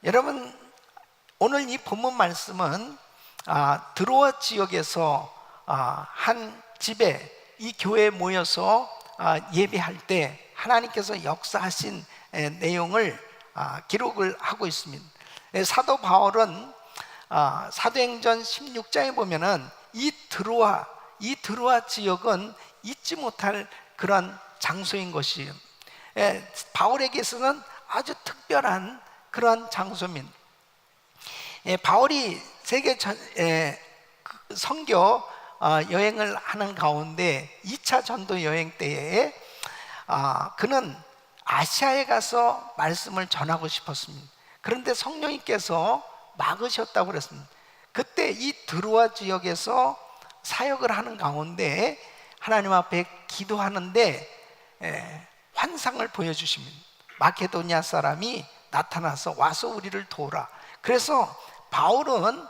여러분, 오늘 이 본문 말씀은 드로아 지역에서 한 집에 이 교회에 모여서 예배할 때 하나님께서 역사하신 내용을 기록을 하고 있습니다. 사도 바울은 사도행전 16장에 보면은 이 드로아 지역은 잊지 못할 그런 장소인 것이에요. 바울에게서는 아주 특별한 그런 장소입니다. 바울이 세계 선교 여행을 하는 가운데 2차 전도 여행 때에 그는 아시아에 가서 말씀을 전하고 싶었습니다. 그런데 성령님께서 막으셨다고 그랬습니다. 그때 이 드로아 지역에서 사역을 하는 가운데 하나님 앞에 기도하는데 환상을 보여주십니다. 마케도니아 사람이 나타나서 와서 우리를 도우라. 그래서 바울은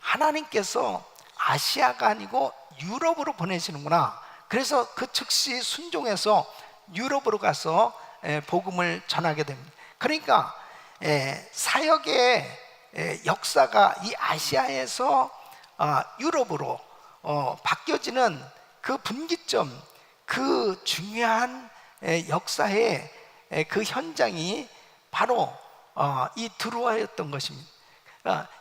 하나님께서 아시아가 아니고 유럽으로 보내시는구나. 그래서 그 즉시 순종해서 유럽으로 가서 복음을 전하게 됩니다. 그러니까 사역의 역사가 이 아시아에서 유럽으로 바뀌어지는 그 분기점, 그 중요한 역사의 그 현장이 바로 이 드로아였던 것입니다.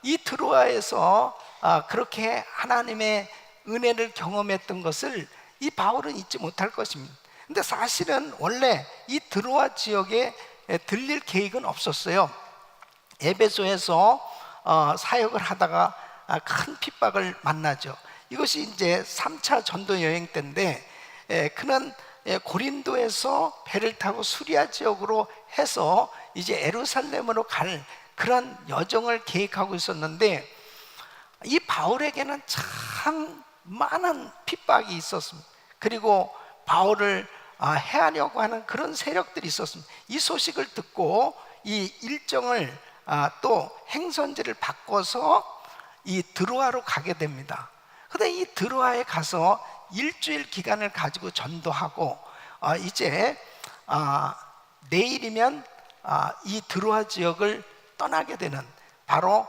이 드로아에서 그렇게 하나님의 은혜를 경험했던 것을 이 바울은 잊지 못할 것입니다. 근데 사실은 원래 이 드로아 지역에 들릴 계획은 없었어요. 에베소에서 사역을 하다가 큰 핍박을 만나죠. 이것이 이제 3차 전도 여행 때인데 그는 고린도에서 배를 타고 수리아 지역으로 해서 이제 예루살렘으로 갈 그런 여정을 계획하고 있었는데 이 바울에게는 참 많은 핍박이 있었습니다. 그리고 바울을 해하려고 하는 그런 세력들이 있었습니다. 이 소식을 듣고 이 일정을 또 행선지를 바꿔서 이 드로아로 가게 됩니다. 그런데 이 드로아에 가서 일주일 기간을 가지고 전도하고 이제 내일이면 이 드로아 지역을 떠나게 되는 바로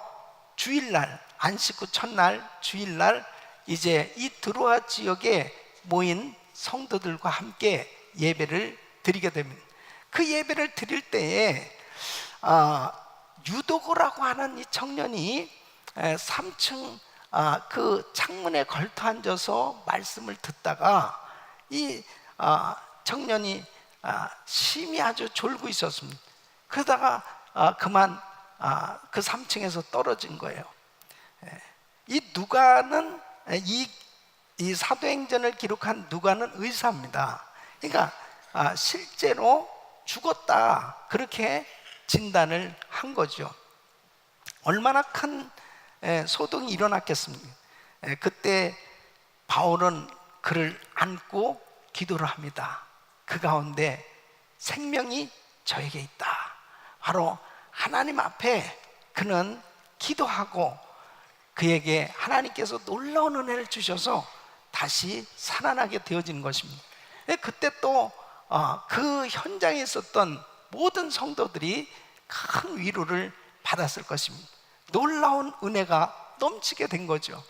주일날, 안식 후 첫날 주일날 이제 이 드로아 지역에 모인 성도들과 함께 예배를 드리게 됩니다. 그 예배를 드릴 때에 유도고라고 하는 이 청년이 3층 그 창문에 걸터 앉아서 말씀을 듣다가 이 청년이 심히 아주 졸고 있었습니다. 그러다가 그만 그 3층에서 떨어진 거예요. 이 누가는 이 사도행전을 기록한 누가는 의사입니다. 그러니까 실제로 죽었다 그렇게 진단을 한 거죠. 얼마나 큰 소동이 일어났겠습니까? 그때 바울은 그를 안고 기도를 합니다. 그 가운데 생명이 저에게 있다. 바로 하나님 앞에 그는 기도하고 그에게 하나님께서 놀라운 은혜를 주셔서 다시 살아나게 되어진 것입니다. 그때 또 그 현장에 있었던 모든 성도들이 큰 위로를 받았을 것입니다. 놀라운 은혜가 넘치게 된 거죠.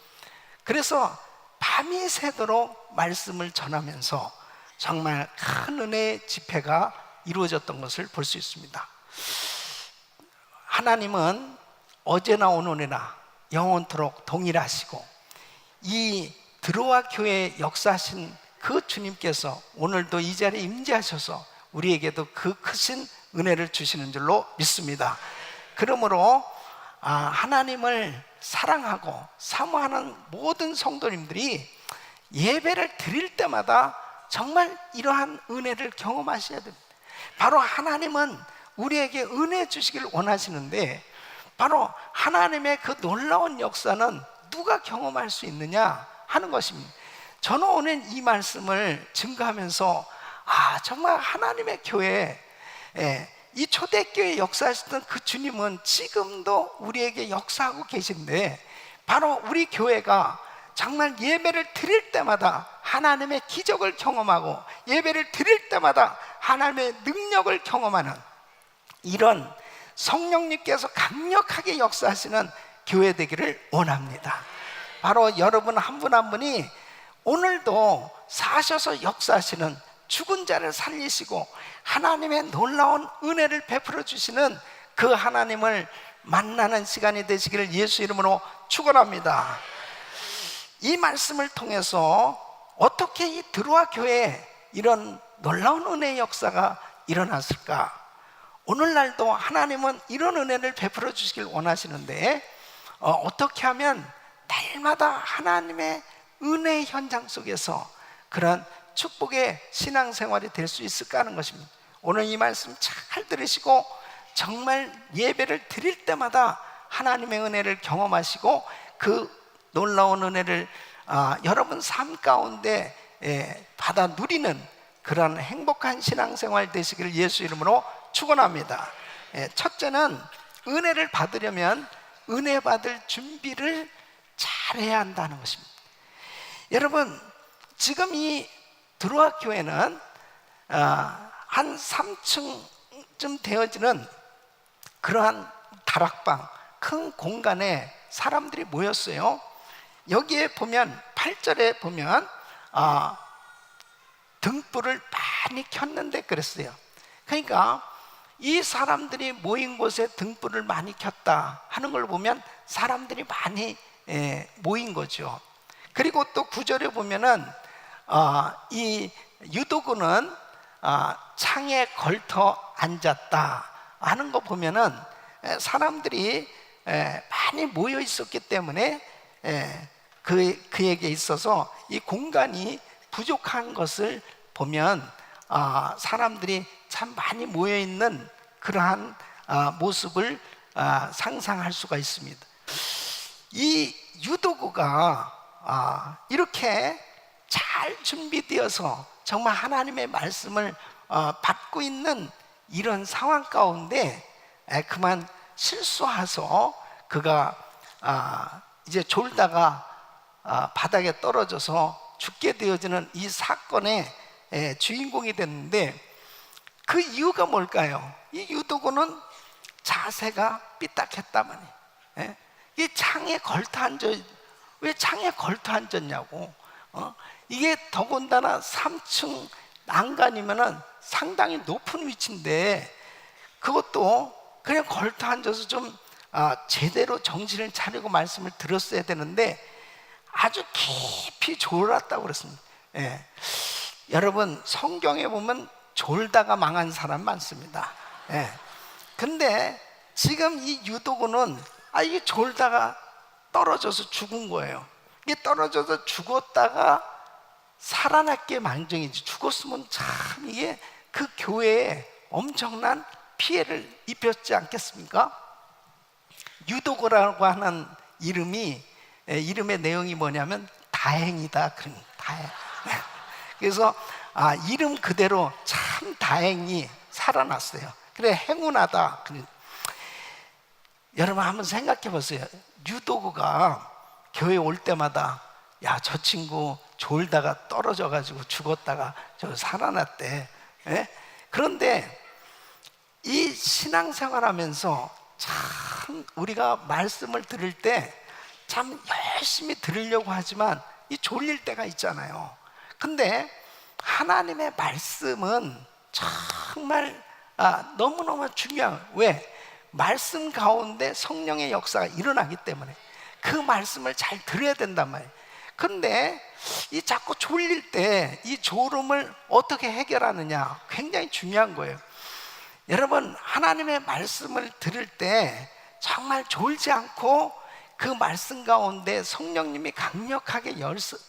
그래서 밤이 새도록 말씀을 전하면서 정말 큰 은혜의 집회가 이루어졌던 것을 볼 수 있습니다. 하나님은 어제나 오늘이나 영원토록 동일하시고 이 드로아 교회에 역사하신 그 주님께서 오늘도 이 자리에 임재하셔서 우리에게도 그 크신 은혜를 주시는 줄로 믿습니다. 그러므로 하나님을 사랑하고 사모하는 모든 성도님들이 예배를 드릴 때마다 정말 이러한 은혜를 경험하셔야 됩니다. 바로 하나님은 우리에게 은혜 주시길 원하시는데 바로 하나님의 그 놀라운 역사는 누가 경험할 수 있느냐 하는 것입니다. 저는 오늘 이 말씀을 증거하면서 정말 하나님의 교회, 이 초대교회 역사하시던 그 주님은 지금도 우리에게 역사하고 계신데 바로 우리 교회가 정말 예배를 드릴 때마다 하나님의 기적을 경험하고 예배를 드릴 때마다 하나님의 능력을 경험하는 이런 성령님께서 강력하게 역사하시는 교회 되기를 원합니다. 바로 여러분 한 분 한 분이 오늘도 사셔서 역사하시는, 죽은 자를 살리시고 하나님의 놀라운 은혜를 베풀어 주시는 그 하나님을 만나는 시간이 되시기를 예수 이름으로 축원합니다. 이 말씀을 통해서 어떻게 이 드로아 교회에 이런 놀라운 은혜의 역사가 일어났을까? 오늘날도 하나님은 이런 은혜를 베풀어 주시길 원하시는데 어떻게 하면 날마다 하나님의 은혜의 현장 속에서 그런 축복의 신앙생활이 될 수 있을까 하는 것입니다. 오늘 이 말씀 잘 들으시고 정말 예배를 드릴 때마다 하나님의 은혜를 경험하시고 그 놀라운 은혜를 여러분 삶 가운데 받아 누리는 그런 행복한 신앙생활 되시기를 예수 이름으로 축원합니다. 첫째는 은혜를 받으려면 은혜 받을 준비를 잘해야 한다는 것입니다. 여러분, 지금 이 드로아 교회는 한 3층쯤 되어지는 그러한 다락방, 큰 공간에 사람들이 모였어요. 여기에 보면 8절에 보면 등불을 많이 켰는데 그랬어요. 그러니까 이 사람들이 모인 곳에 등불을 많이 켰다 하는 걸 보면 사람들이 많이 모인 거죠. 그리고 또 9절에 보면은 이 유도구는 창에 걸터 앉았다 하는 거 보면은 사람들이 많이 모여 있었기 때문에 그에게 있어서 이 공간이 부족한 것을 보면 사람들이 참 많이 모여 있는 그러한 모습을 상상할 수가 있습니다. 이 유도구가 이렇게 잘 준비되어서 정말 하나님의 말씀을 받고 있는 이런 상황 가운데 그만 실수해서 그가 이제 졸다가 바닥에 떨어져서 죽게 되어지는 이 사건의 주인공이 됐는데 그 이유가 뭘까요? 이 유도구는 자세가 삐딱했다마니 이 창에 걸터 앉아, 왜 창에 걸터 앉았냐고. 이게 더군다나 3층 난간이면은 상당히 높은 위치인데 그것도 그냥 걸터 앉아서 좀 제대로 정신을 차리고 말씀을 들었어야 되는데 아주 깊이 졸았다고 그랬습니다. 여러분, 성경에 보면 졸다가 망한 사람 많습니다. 근데 지금 이 유도구는 이게 졸다가 떨어져서 죽은 거예요. 이게 떨어져서 죽었다가 살아났기에 망정이지, 죽었으면 참 이게 그 교회에 엄청난 피해를 입혔지 않겠습니까? 유도구라고 하는 이름의 내용이 뭐냐면 다행이다, 그런 다행. 그래서 이름 그대로 참 다행히 살아났어요. 그래, 행운하다. 여러분 한번 생각해 보세요. 유도구가 교회 올 때마다 야, 저 친구 졸다가 떨어져 가지고 죽었다가 저 살아났대. 그런데 이 신앙생활 하면서 참 우리가 말씀을 들을 때 참 열심히 들으려고 하지만 이 졸릴 때가 있잖아요. 근데 하나님의 말씀은 정말 너무너무 중요한, 왜? 말씀 가운데 성령의 역사가 일어나기 때문에 그 말씀을 잘 들어야 된단 말이에요. 그런데 이 자꾸 졸릴 때 이 졸음을 어떻게 해결하느냐, 굉장히 중요한 거예요. 여러분, 하나님의 말씀을 들을 때 정말 졸지 않고 그 말씀 가운데 성령님이 강력하게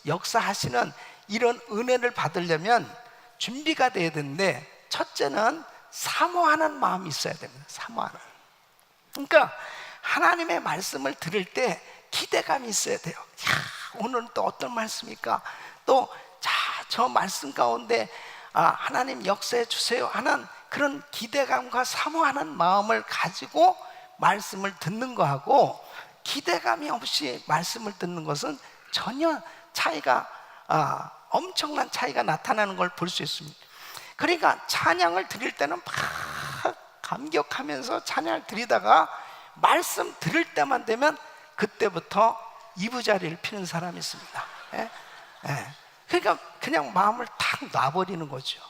역사하시는 이런 은혜를 받으려면 준비가 돼야 되는데, 첫째는 사모하는 마음이 있어야 됩니다. 사모하는. 그러니까 하나님의 말씀을 들을 때 기대감이 있어야 돼요. 오늘은 또 어떤 말씀일까? 또 저 말씀 가운데 하나님 역사해 주세요 하는 그런 기대감과 사모하는 마음을 가지고 말씀을 듣는 거하고, 기대감이 없이 말씀을 듣는 것은 전혀 차이가 엄청난 차이가 나타나는 걸 볼 수 있습니다. 그러니까 찬양을 드릴 때는 막 감격하면서 찬양을 드리다가 말씀 들을 때만 되면 그때부터 이부자리를 피는 사람이 있습니다. 예? 예. 그러니까 그냥 마음을 탁 놔버리는 거죠.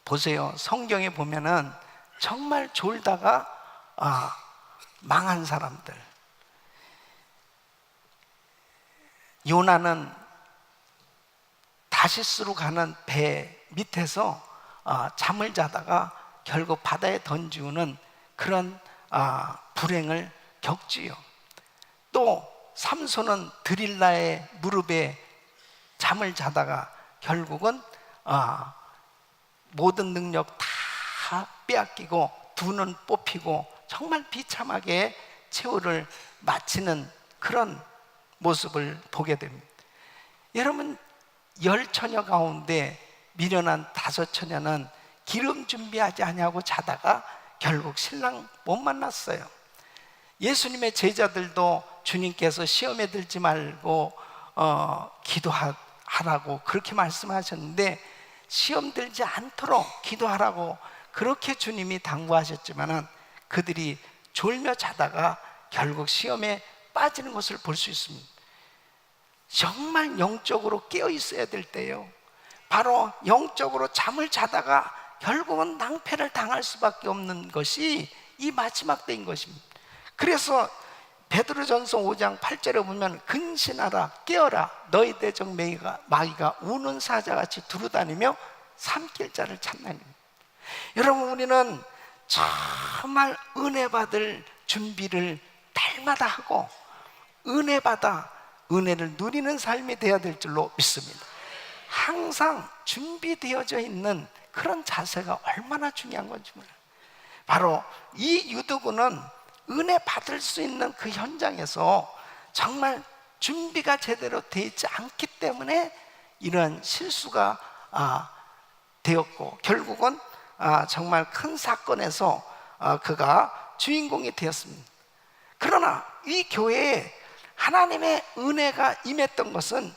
보세요. 성경에 보면은 정말 졸다가 망한 사람들. 요나는 다시스로 가는 배 밑에서 잠을 자다가 결국 바다에 던지우는 그런 불행을 겪지요. 또 삼손은 드릴라의 무릎에 잠을 자다가 결국은 모든 능력 다 빼앗기고 두 눈 뽑히고 정말 비참하게 최후를 마치는 그런 모습을 보게 됩니다. 여러분, 10처녀 가운데 미련한 5처녀는 기름 준비하지 아니하고 자다가 결국 신랑 못 만났어요. 예수님의 제자들도 주님께서 시험에 들지 말고 기도하라고 그렇게 말씀하셨는데 시험 들지 않도록 기도하라고 그렇게 주님이 당부하셨지만은 그들이 졸며 자다가 결국 시험에 빠지는 것을 볼 수 있습니다. 정말 영적으로 깨어 있어야 될 때요, 바로 영적으로 잠을 자다가 결국은 낭패를 당할 수밖에 없는 것이 이 마지막 때인 것입니다. 그래서 베드로전서 5장 8절에 보면 근신하라 깨어라 너희 대적 마귀가 우는 사자같이 두루다니며 삼킬 자를 찾나니. 여러분, 우리는 정말 은혜 받을 준비를 날마다 하고 은혜 받아 은혜를 누리는 삶이 되어야 될 줄로 믿습니다. 항상 준비되어져 있는 그런 자세가 얼마나 중요한 건지 몰라요. 바로 이 유두구는 은혜 받을 수 있는 그 현장에서 정말 준비가 제대로 되어 있지 않기 때문에 이러한 실수가 되었고 결국은 정말 큰 사건에서 그가 주인공이 되었습니다. 그러나 이 교회에 하나님의 은혜가 임했던 것은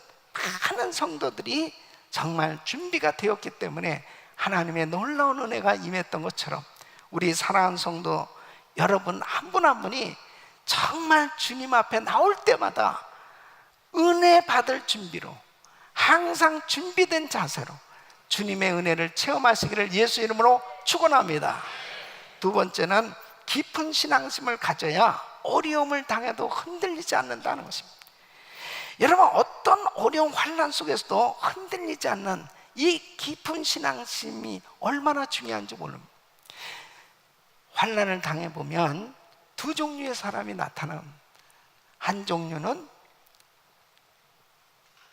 많은 성도들이 정말 준비가 되었기 때문에 하나님의 놀라운 은혜가 임했던 것처럼 우리 사랑하는 성도 여러분 한 분 한 분이 정말 주님 앞에 나올 때마다 은혜 받을 준비로 항상 준비된 자세로 주님의 은혜를 체험하시기를 예수 이름으로 축원합니다. 두 번째는 깊은 신앙심을 가져야 어려움을 당해도 흔들리지 않는다는 것입니다. 여러분, 어떤 어려운 환난 속에서도 흔들리지 않는 이 깊은 신앙심이 얼마나 중요한지 모릅니다. 환난을 당해보면 두 종류의 사람이 나타납니다. 한 종류는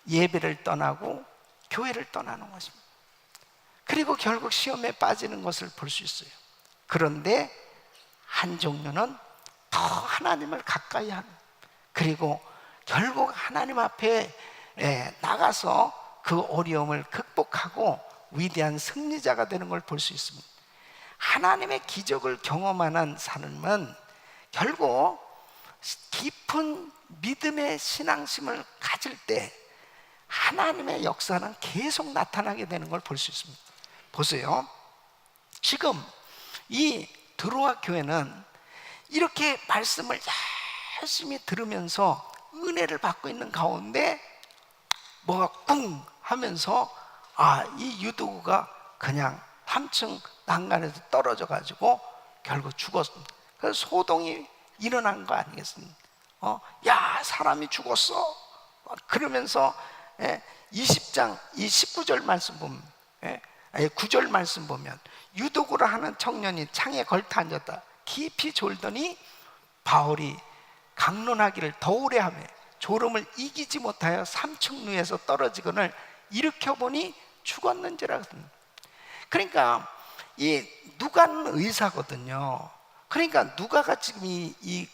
예배를 떠나고 교회를 떠나는 것입니다. 그리고 결국 시험에 빠지는 것을 볼 수 있어요. 그런데 한 종류는 더 하나님을 가까이 하는, 그리고 결국 하나님 앞에 나가서 그 어려움을 극복하고 위대한 승리자가 되는 걸 볼 수 있습니다. 하나님의 기적을 경험하는 삶은 결국 깊은 믿음의 신앙심을 가질 때 하나님의 역사는 계속 나타나게 되는 걸 볼 수 있습니다. 보세요. 지금 이 드로아 교회는 이렇게 말씀을 열심히 들으면서 은혜를 받고 있는 가운데 뭐가 꿍 하면서 이 유두구가 그냥 3층 난간에서 떨어져 가지고 결국 죽었습니다. 그래서 소동이 일어난 거 아니겠습니까? 야, 사람이 죽었어. 그러면서 20장 이 19절 말씀 보면 9절 말씀 보면 유도구를 하는 청년이 창에 걸터 앉았다. 깊이 졸더니 바울이 강론하기를 더 오래 하며 졸음을 이기지 못하여 3층 누에서 떨어지거늘 일으켜보니 죽었는지라. 그러니까 이 누가는 의사거든요. 그러니까 누가가 지금 이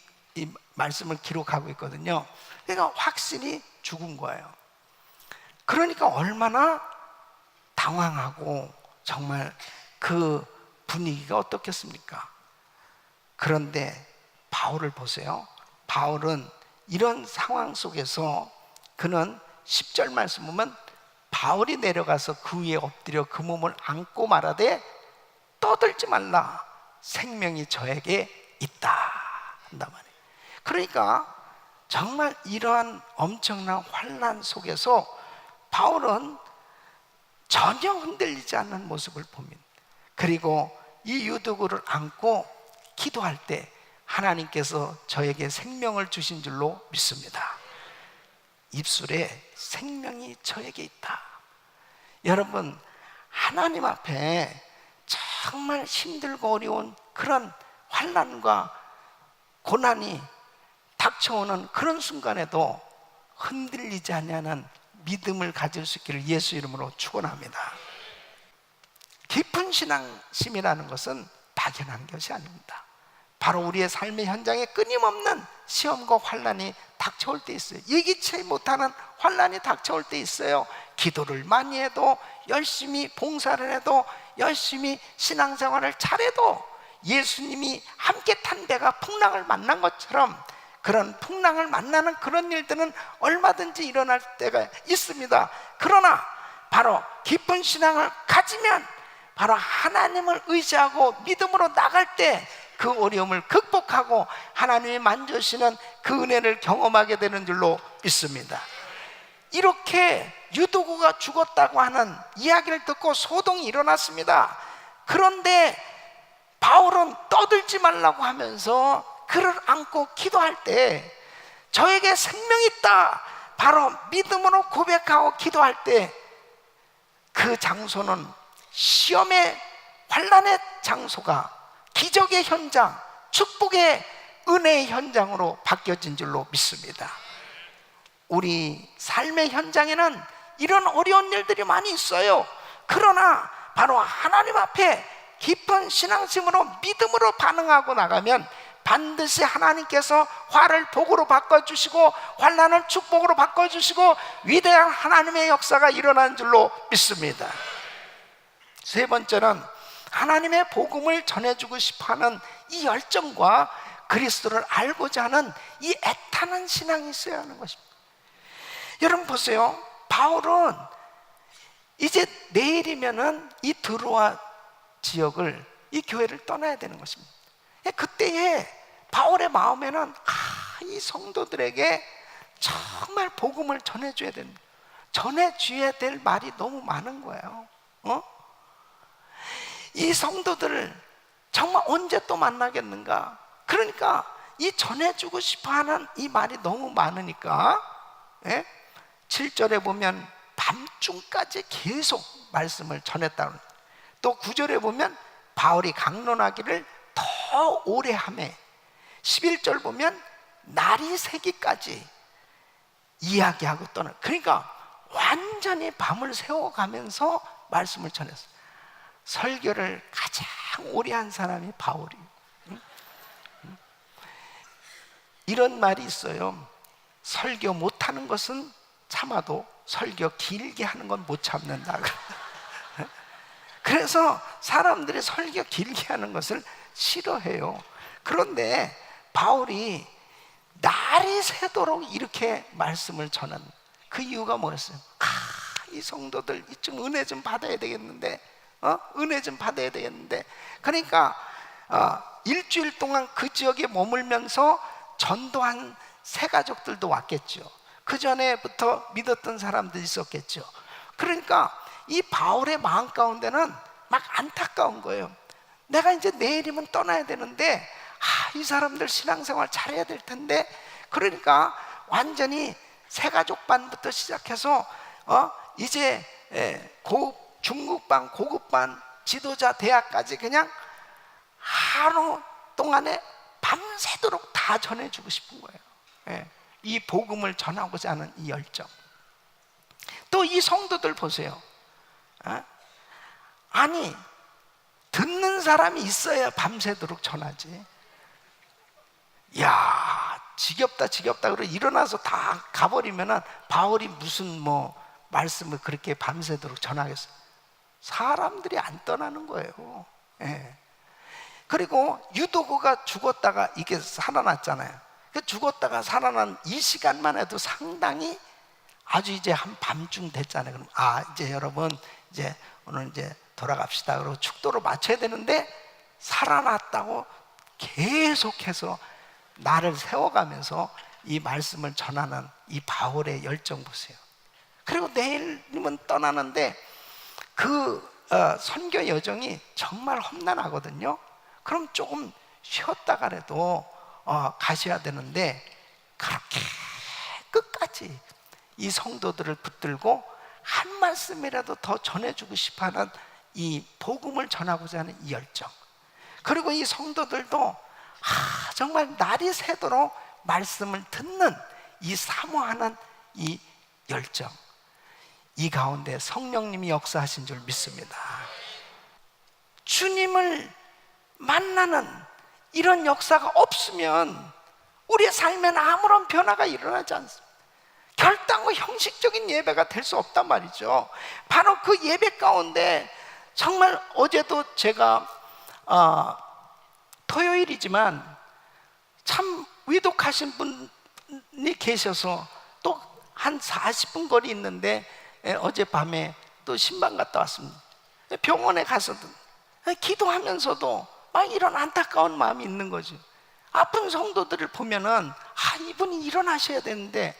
말씀을 기록하고 있거든요. 그러니까 확실히 죽은 거예요. 그러니까 얼마나 당황하고 정말 그 분위기가 어떻겠습니까? 그런데 바울을 보세요. 바울은 이런 상황 속에서 그는 10절 말씀 보면 바울이 내려가서 그 위에 엎드려 그 몸을 안고 말하되 떠들지 말라 생명이 저에게 있다 한단 말이에요. 그러니까 정말 이러한 엄청난 환난 속에서 바울은 전혀 흔들리지 않는 모습을 봅니다. 그리고 이 유두구를 안고 기도할 때 하나님께서 저에게 생명을 주신 줄로 믿습니다. 입술에 생명이 저에게 있다. 여러분, 하나님 앞에 정말 힘들고 어려운 그런 환난과 고난이 닥쳐오는 그런 순간에도 흔들리지 않는 믿음을 가질 수 있기를 예수 이름으로 축원합니다. 깊은 신앙심이라는 것은 막연한 것이 아닙니다. 바로 우리의 삶의 현장에 끊임없는 시험과 환난이 닥쳐올 때 있어요. 예기치 못하는 환난이 닥쳐올 때 있어요. 기도를 많이 해도, 열심히 봉사를 해도, 열심히 신앙생활을 잘해도 예수님이 함께 탄 배가 풍랑을 만난 것처럼 그런 풍랑을 만나는 그런 일들은 얼마든지 일어날 때가 있습니다. 그러나 바로 깊은 신앙을 가지면 바로 하나님을 의지하고 믿음으로 나갈 때 그 어려움을 극복하고 하나님이 만져주시는 그 은혜를 경험하게 되는 줄로 믿습니다. 이렇게 유도구가 죽었다고 하는 이야기를 듣고 소동이 일어났습니다. 그런데 바울은 떠들지 말라고 하면서 그를 안고 기도할 때 저에게 생명이 있다, 바로 믿음으로 고백하고 기도할 때 그 장소는 시험의 환난의 장소가 기적의 현장, 축복의 은혜의 현장으로 바뀌어진 줄로 믿습니다. 우리 삶의 현장에는 이런 어려운 일들이 많이 있어요. 그러나 바로 하나님 앞에 깊은 신앙심으로 믿음으로 반응하고 나가면 반드시 하나님께서 화를 복으로 바꿔주시고 환난을 축복으로 바꿔주시고 위대한 하나님의 역사가 일어나는 줄로 믿습니다. 세 번째는 하나님의 복음을 전해주고 싶어하는 이 열정과 그리스도를 알고자 하는 이 애타는 신앙이 있어야 하는 것입니다. 여러분 보세요. 바울은 이제 내일이면은 이 드로아 지역을, 이 교회를 떠나야 되는 것입니다. 그때에 바울의 마음에는 이 성도들에게 정말 복음을 전해줘야 됩니다. 전해줘야 될 말이 너무 많은 거예요. 이 성도들을 정말 언제 또 만나겠는가? 그러니까 이 전해주고 싶어하는 이 말이 너무 많으니까 7절에 보면 밤중까지 계속 말씀을 전했다고, 또 9절에 보면 바울이 강론하기를 더 오래 하매, 11절 보면 날이 새기까지 이야기하고 떠나. 그러니까 완전히 밤을 새워가면서 말씀을 전했어요. 설교를 가장 오래 한 사람이 바울이에요. 이런 말이 있어요. 설교 못하는 것은 참아도 설교 길게 하는 건 못 참는다. 그래서 사람들이 설교 길게 하는 것을 싫어해요. 그런데 바울이 날이 새도록 이렇게 말씀을 전한 그 이유가 뭐였어요? 이 성도들 좀 은혜 좀 받아야 되겠는데, 은혜 좀 받아야 되겠는데. 그러니까 일주일 동안 그 지역에 머물면서 전도한 새 가족들도 왔겠죠. 그 전에부터 믿었던 사람들이 있었겠죠. 그러니까 이 바울의 마음 가운데는 막 안타까운 거예요. 내가 이제 내일이면 떠나야 되는데 이 사람들 신앙생활 잘해야 될 텐데. 그러니까 완전히 새가족반부터 시작해서 이제 중급반, 고급반, 지도자 대학까지 그냥 하루 동안에 밤새도록 다 전해주고 싶은 거예요. 이 복음을 전하고자 하는 이 열정. 또 이 성도들 보세요. 아니, 듣는 사람이 있어야 밤새도록 전하지. 야, 지겹다 그러고 일어나서 다 가버리면은 바울이 무슨 말씀을 그렇게 밤새도록 전하겠어요? 사람들이 안 떠나는 거예요. 그리고 유도구가 죽었다가 이게 살아났잖아요. 죽었다가 살아난 이 시간만 해도 상당히 아주 이제 한 밤중 됐잖아요. 그럼 이제 여러분 이제 오늘 이제 돌아갑시다. 그리고 축도로 맞춰야 되는데 살아났다고 계속해서 나를 세워가면서 이 말씀을 전하는 이 바울의 열정 보세요. 그리고 내일님은 떠나는데 그 선교 여정이 정말 험난하거든요. 그럼 조금 쉬었다가라도 가셔야 되는데 그렇게 끝까지 이 성도들을 붙들고 한 말씀이라도 더 전해주고 싶어하는 이 복음을 전하고자 하는 이 열정, 그리고 이 성도들도 정말 날이 새도록 말씀을 듣는 이 사모하는 이 열정, 이 가운데 성령님이 역사하신 줄 믿습니다. 주님을 만나는 이런 역사가 없으면 우리의 삶에는 아무런 변화가 일어나지 않습니다. 결단과 형식적인 예배가 될 수 없단 말이죠. 바로 그 예배 가운데 정말 어제도 제가 토요일이지만 참 위독하신 분이 계셔서 또 한 40분 거리 있는데 어젯밤에 또 신방 갔다 왔습니다. 병원에 가서도 기도하면서도 막 이런 안타까운 마음이 있는 거죠. 아픈 성도들을 보면은 이분이 일어나셔야 되는데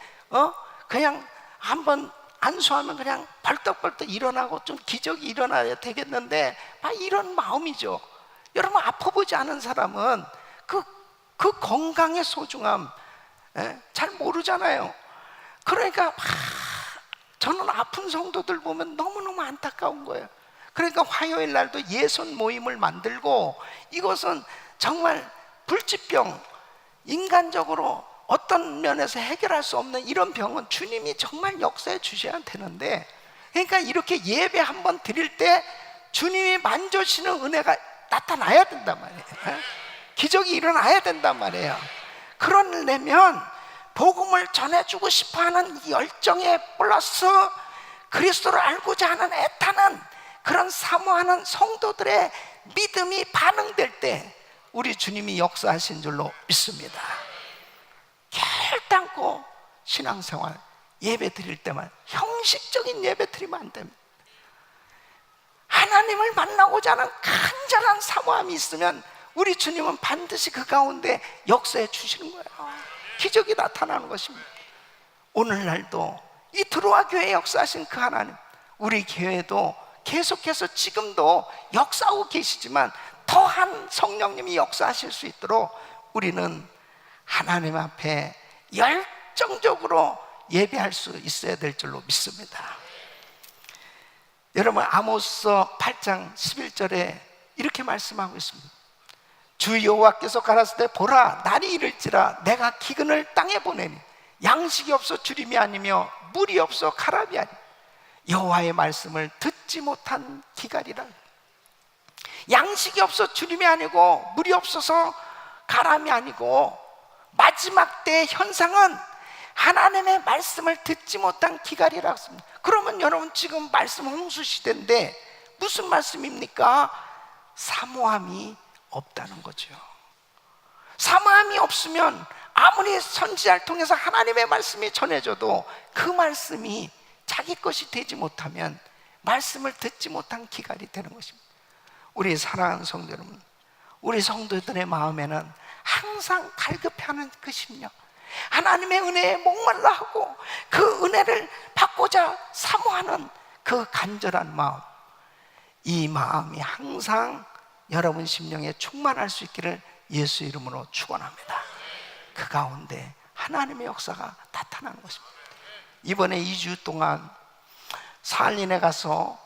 그냥 한번 안수하면 그냥 벌떡벌떡 일어나고 좀 기적이 일어나야 되겠는데 막 이런 마음이죠. 여러분, 아파보지 않은 사람은 그 건강의 소중함 잘 모르잖아요. 그러니까 저는 아픈 성도들 보면 너무너무 안타까운 거예요. 그러니까 화요일 날도 예손 모임을 만들고, 이것은 정말 불치병, 인간적으로 어떤 면에서 해결할 수 없는 이런 병은 주님이 정말 역사해 주셔야 되는데, 그러니까 이렇게 예배 한번 드릴 때 주님이 만져주시는 은혜가 나타나야 된단 말이에요. 기적이 일어나야 된단 말이에요. 그러려면 복음을 전해주고 싶어하는 이 열정에 플러스 그리스도를 알고자 하는 애타는 그런 사모하는 성도들의 믿음이 반응될 때 우리 주님이 역사하신 줄로 믿습니다. 결단코 신앙생활 예배 드릴 때만 형식적인 예배 드리면 안 됩니다. 하나님을 만나고자 하는 간절한 사모함이 있으면 우리 주님은 반드시 그 가운데 역사해 주시는 거예요. 기적이 나타나는 것입니다. 오늘날도 이 드로아 교회에 역사하신 그 하나님, 우리 교회도 계속해서 지금도 역사하고 계시지만 더한 성령님이 역사하실 수 있도록 우리는 하나님 앞에 열정적으로 예배할 수 있어야 될 줄로 믿습니다. 여러분, 아모스 8장 11절에 이렇게 말씀하고 있습니다. 주 여호와께서 가라사대 보라, 날이 이를지라 내가 기근을 땅에 보내니 양식이 없어 주림이 아니며 물이 없어 가람이 아니, 여호와의 말씀을 듣지 못한 기갈이라. 양식이 없어 주림이 아니고 물이 없어서 가람이 아니고 마지막 때의 현상은 하나님의 말씀을 듣지 못한 기갈이라고 했습니다. 그러면 여러분, 지금 말씀 홍수 시대인데 무슨 말씀입니까? 사모함이 없다는 거죠. 사모함이 없으면 아무리 선지자를 통해서 하나님의 말씀이 전해져도 그 말씀이 자기 것이 되지 못하면 말씀을 듣지 못한 기갈이 되는 것입니다. 우리 사랑하는 성도 여러분, 우리 성도들의 마음에는 항상 갈급해하는 그 심령, 하나님의 은혜에 목말라 하고 그 은혜를 받고자 사모하는 그 간절한 마음, 이 마음이 항상 여러분 심령에 충만할 수 있기를 예수 이름으로 축원합니다. 그 가운데 하나님의 역사가 나타나는 것입니다. 이번에 2주 동안 사할린에 가서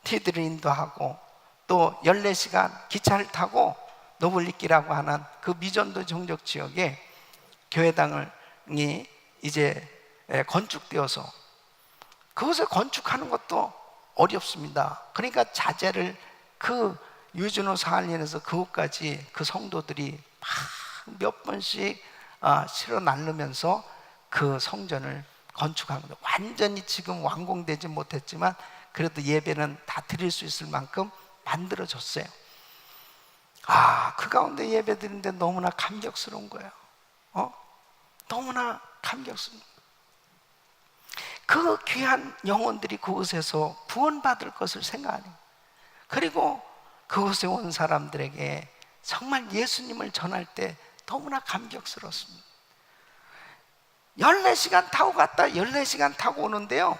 티드를 인도하고 또 14시간 기차를 타고 노블리키라고 하는 그 미전도 정적 지역에 교회당이 이제 건축되어서 그것을 건축하는 것도 어렵습니다. 그러니까 자재를 그 유준호 사할린에서 그곳까지 그 성도들이 몇 번씩 실어 나르면서 그 성전을 건축한 겁니다. 완전히 지금 완공되지 못했지만 그래도 예배는 다 드릴 수 있을 만큼 만들어졌어요. 그 가운데 예배 드리는데 너무나 감격스러운 거예요. 너무나 감격스러운. 그 귀한 영혼들이 그곳에서 구원받을 것을 생각하니, 그리고 그곳에 온 사람들에게 정말 예수님을 전할 때 너무나 감격스럽습니다. 14시간 타고 갔다 14시간 타고 오는데요,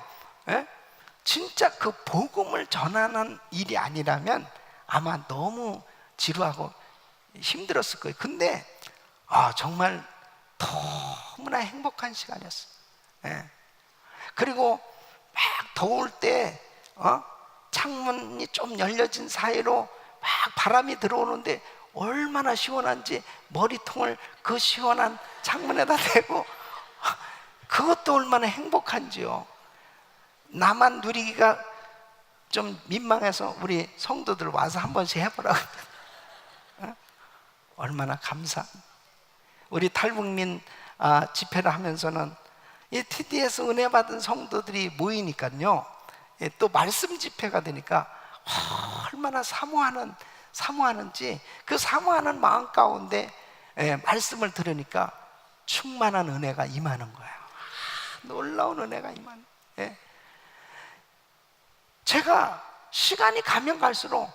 진짜 그 복음을 전하는 일이 아니라면 아마 너무 지루하고 힘들었을 거예요. 근데 정말 너무나 행복한 시간이었어요. 그리고 막 더울 때 창문이 좀 열려진 사이로 막 바람이 들어오는데 얼마나 시원한지 머리통을 그 시원한 창문에다 대고 그것도 얼마나 행복한지요. 나만 누리기가 좀 민망해서 우리 성도들 와서 한 번씩 해보라고. 얼마나 감사합니다. 우리 탈북민 집회를 하면서는 이 TD에서 은혜 받은 성도들이 모이니까요, 또 말씀 집회가 되니까 얼마나 사모하는지 그 사모하는 마음 가운데 말씀을 들으니까 충만한 은혜가 임하는 거예요. 놀라운 은혜가 임하는 거예요. 제가 시간이 가면 갈수록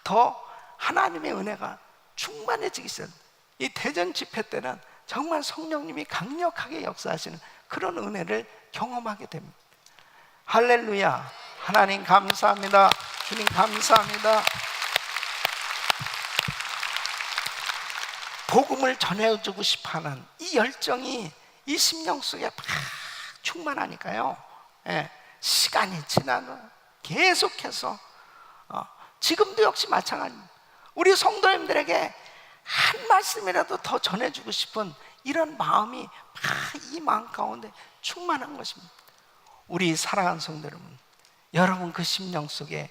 더 하나님의 은혜가 충만해지기 시작합니다. 이 대전 집회 때는 정말 성령님이 강력하게 역사하시는 그런 은혜를 경험하게 됩니다. 할렐루야. 하나님 감사합니다. 주님 감사합니다. 복음을 전해주고 싶어하는 이 열정이 이 심령 속에 막 충만하니까요, 시간이 지나도 계속해서 지금도 역시 마찬가지입니다. 우리 성도님들에게 한 말씀이라도 더 전해주고 싶은 이런 마음이 막 이 마음 가운데 충만한 것입니다. 우리 사랑하는 성도 여러분 그 심령 속에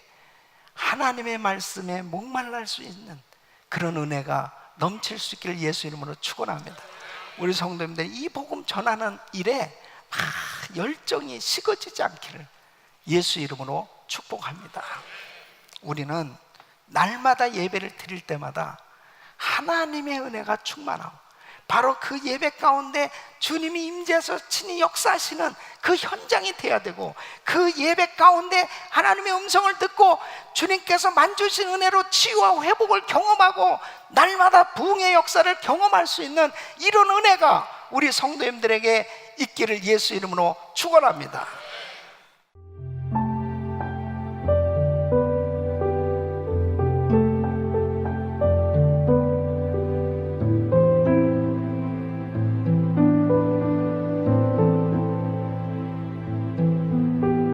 하나님의 말씀에 목말랄 수 있는 그런 은혜가 넘칠 수 있기를 예수 이름으로 축원합니다. 우리 성도님들 이 복음 전하는 일에 막 열정이 식어지지 않기를 예수 이름으로 축복합니다. 우리는 날마다 예배를 드릴 때마다 하나님의 은혜가 충만하고 바로 그 예배 가운데 주님이 임재해서 친히 역사하시는 그 현장이 돼야 되고, 그 예배 가운데 하나님의 음성을 듣고 주님께서 만주신 은혜로 치유와 회복을 경험하고 날마다 부흥의 역사를 경험할 수 있는 이런 은혜가 우리 성도님들에게 있기를 예수 이름으로 축원합니다.